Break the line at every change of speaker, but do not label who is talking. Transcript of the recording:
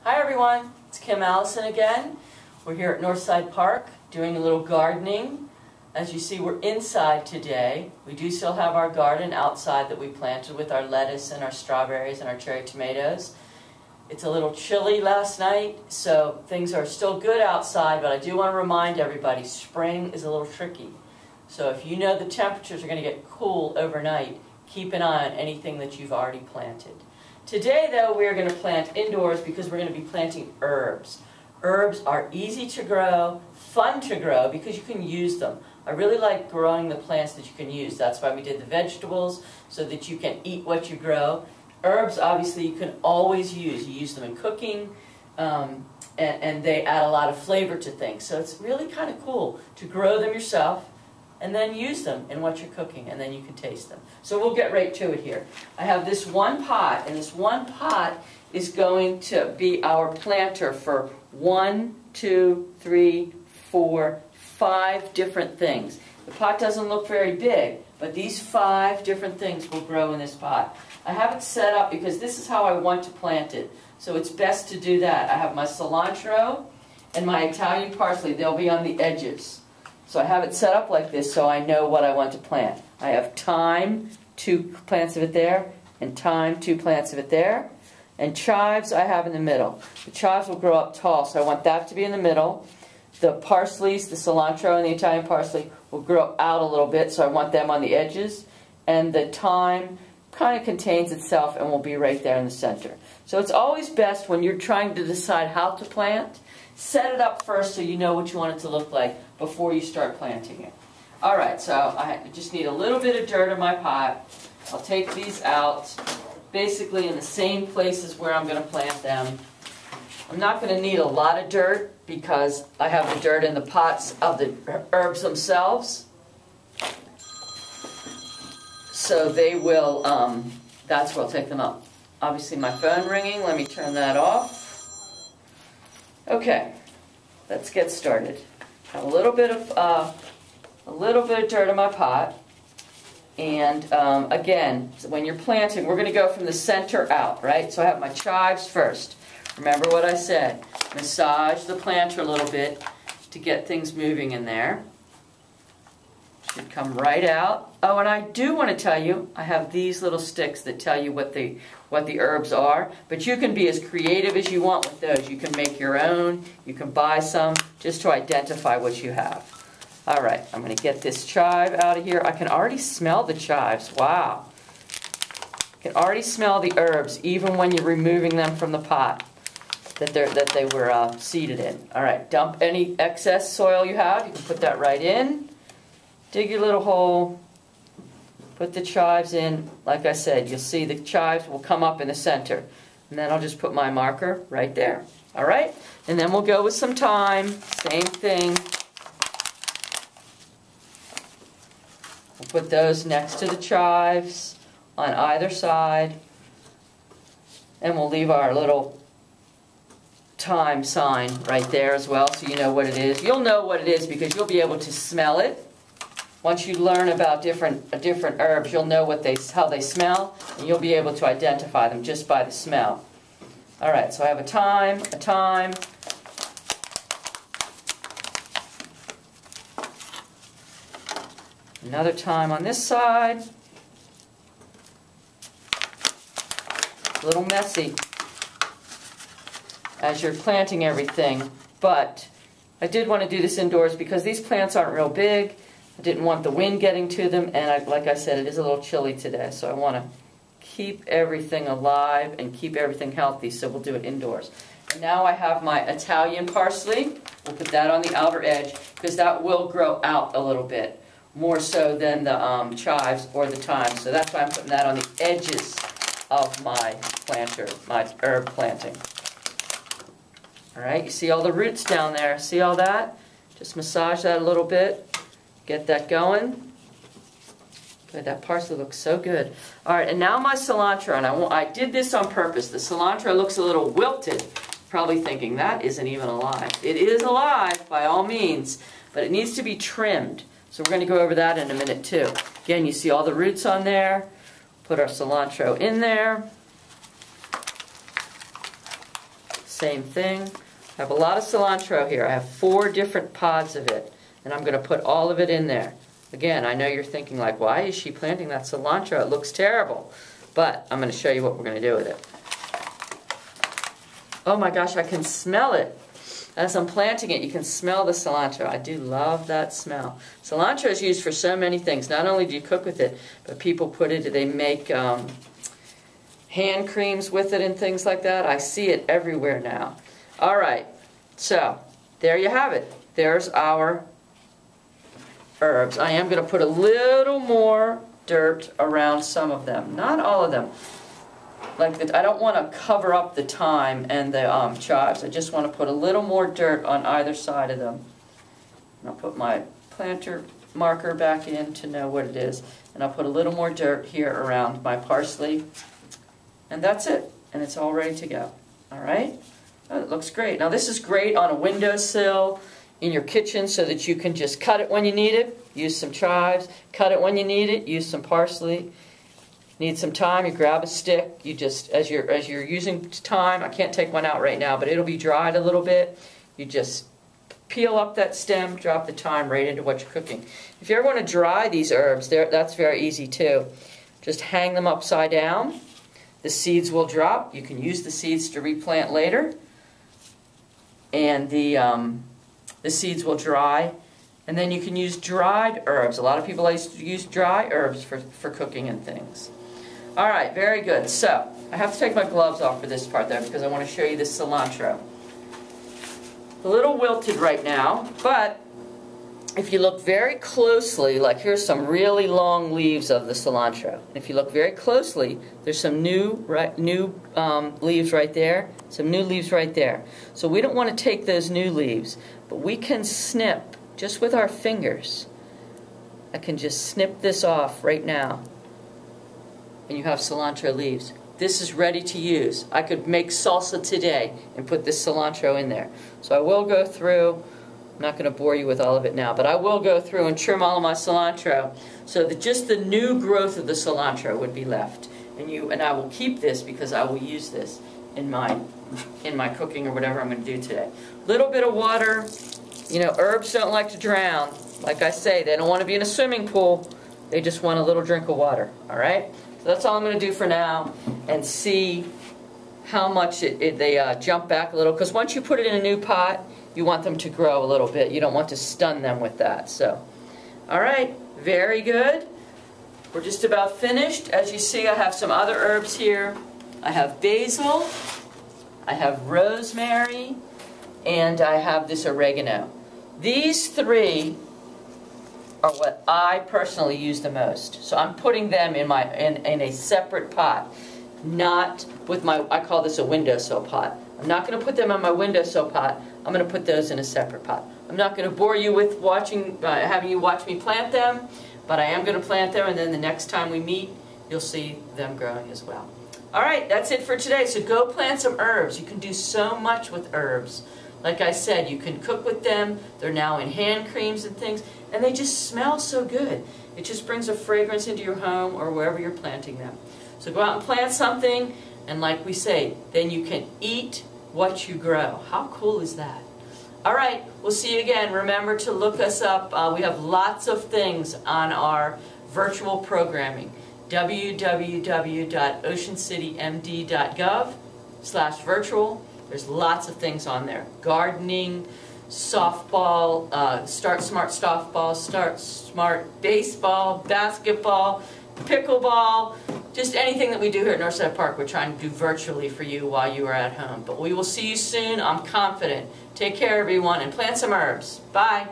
Hi everyone, it's Kim Allison again. We're here at Northside Park doing a little gardening. As you see, we're inside today. We do still have our garden outside that we planted with our lettuce and our strawberries and our cherry tomatoes. It's a little chilly last night, so things are still good outside, but I do want to remind everybody, spring is a little tricky. So if you know the temperatures are going to get cool overnight, keep an eye on anything that you've already planted. Today, though, we're going to plant indoors because we're going to be planting herbs. Herbs are easy to grow, fun to grow, because you can use them. I really like growing the plants that you can use. That's why we did the vegetables, so that you can eat what you grow. Herbs, obviously, you can always use. You use them in cooking, and they add a lot of flavor to things. So it's really kind of cool to grow them yourself and then use them in what you're cooking, and then you can taste them. So we'll get right to it here. I have this one pot, and this one pot is going to be our planter for 1, 2, 3, 4, 5 different things. The pot doesn't look very big, but these 5 different things will grow in this pot. I have it set up because this is how I want to plant it. So it's best to do that. I have my cilantro and my Italian parsley. They'll be on the edges. So I have it set up like this so I know what I want to plant. I have thyme, 2 plants of it there, and thyme, 2 plants of it there. And chives I have in the middle. The chives will grow up tall, so I want that to be in the middle. The parsleys, the cilantro and the Italian parsley, will grow out a little bit, so I want them on the edges. And the thyme kind of contains itself and will be right there in the center. So it's always best when you're trying to decide how to plant, set it up first so you know what you want it to look like before you start planting it. Alright, so I just need a little bit of dirt in my pot. I'll take these out, basically in the same places where I'm going to plant them. I'm not going to need a lot of dirt because I have the dirt in the pots of the herbs themselves. So they will, that's where I'll take them up. Obviously my phone ringing, let me turn that off. Okay, let's get started. Have a little bit of dirt in my pot, and again, when you're planting, we're going to go from the center out, right? So I have my chives first. Remember what I said: massage the planter a little bit to get things moving in there. Should come right out. Oh, and I do want to tell you, I have these little sticks that tell you what the herbs are, but you can be as creative as you want with those. You can make your own, you can buy some, just to identify what you have. All right, I'm going to get this chive out of here. I can already smell the chives. Wow. I can already smell the herbs, even when you're removing them from the pot that they were seeded in. All right, dump any excess soil you have. You can put that right in. Dig your little hole, put the chives in. Like I said, you'll see the chives will come up in the center. And then I'll just put my marker right there. All right? And then we'll go with some thyme. Same thing. We'll put those next to the chives on either side. And we'll leave our little thyme sign right there as well, so you know what it is. You'll know what it is because you'll be able to smell it. Once you learn about different herbs, you'll know how they smell, and you'll be able to identify them just by the smell. All right, so I have a thyme, another thyme on this side. A little messy as you're planting everything, but I did want to do this indoors because these plants aren't real big. I didn't want the wind getting to them, and like I said, it is a little chilly today, so I want to keep everything alive and keep everything healthy, so we'll do it indoors. And now I have my Italian parsley. We'll put that on the outer edge, because that will grow out a little bit, more so than the chives or the thyme, so that's why I'm putting that on the edges of my planter, my herb planting. All right, you see all the roots down there? See all that? Just massage that a little bit. Get that going. Good, that parsley looks so good. All right, and now my cilantro, and I did this on purpose. The cilantro looks a little wilted. Probably thinking, that isn't even alive. It is alive, by all means, but it needs to be trimmed. So we're going to go over that in a minute, too. Again, you see all the roots on there. Put our cilantro in there. same thing. I have a lot of cilantro here. I have 4 different pods of it, and I'm going to put all of it in there. Again, I know you're thinking like, why is she planting that cilantro? It looks terrible. But I'm going to show you what we're going to do with it. Oh my gosh, I can smell it. As I'm planting it, you can smell the cilantro. I do love that smell. Cilantro is used for so many things. Not only do you cook with it, but people put it, they make hand creams with it and things like that. I see it everywhere now. All right, so there you have it. There's our herbs. I am going to put a little more dirt around some of them. Not all of them. I don't want to cover up the thyme and the chives. I just want to put a little more dirt on either side of them. And I'll put my planter marker back in to know what it is. And I'll put a little more dirt here around my parsley. And that's it. And it's all ready to go. All right? Oh, it looks great. Now this is great on a windowsill in your kitchen so that you can just cut it when you need it. Use some chives. Cut it when you need it. Use some parsley. Need some thyme, you grab a stick, you just, as you're using thyme, I can't take one out right now, but it'll be dried a little bit. You just peel up that stem, drop the thyme right into what you're cooking. If you ever want to dry these herbs, that's very easy too. Just hang them upside down. The seeds will drop. You can use the seeds to replant later. And the seeds will dry. And then you can use dried herbs. A lot of people like to use dry herbs for cooking and things. All right, very good. So, I have to take my gloves off for this part though because I want to show you this cilantro. A little wilted right now, but if you look very closely, like here's some really long leaves of the cilantro. If you look very closely, there's some new leaves right there, some new leaves right there. So we don't want to take those new leaves, but we can snip just with our fingers. I can just snip this off right now. And you have cilantro leaves. This is ready to use. I could make salsa today and put this cilantro in there. So I will go through, I'm not going to bore you with all of it now, but I will go through and trim all of my cilantro so that just the new growth of the cilantro would be left. And I will keep this because I will use this in my cooking or whatever I'm going to do today. Little bit of water. You know, herbs don't like to drown. Like I say, they don't want to be in a swimming pool. They just want a little drink of water. All right? So that's all I'm going to do for now and see how much they jump back a little. Because once you put it in a new pot, you want them to grow a little bit. You don't want to stun them with that. So, all right. Very good. We're just about finished. As you see, I have some other herbs here. I have basil. I have rosemary. And I have this oregano. These 3 are what I personally use the most. So I'm putting them in a separate pot, not with my, I call this a windowsill pot. I'm not going to put them on my windowsill pot. I'm going to put those in a separate pot. I'm not going to bore you with having you watch me plant them, but I am going to plant them, and then the next time we meet, you'll see them growing as well. All right, that's it for today. So go plant some herbs. You can do so much with herbs. Like I said, you can cook with them. They're now in hand creams and things, and they just smell so good. It just brings a fragrance into your home or wherever you're planting them. So go out and plant something, and like we say, then you can eat what you grow. How cool is that? All right, we'll see you again. Remember to look us up. We have lots of things on our virtual programming. www.oceancitymd.gov/virtual. There's lots of things on there. Gardening, softball, Start Smart softball, Start Smart baseball, basketball, pickleball, just anything that we do here at Northside Park we're trying to do virtually for you while you are at home. But we will see you soon, I'm confident. Take care everyone and plant some herbs. Bye.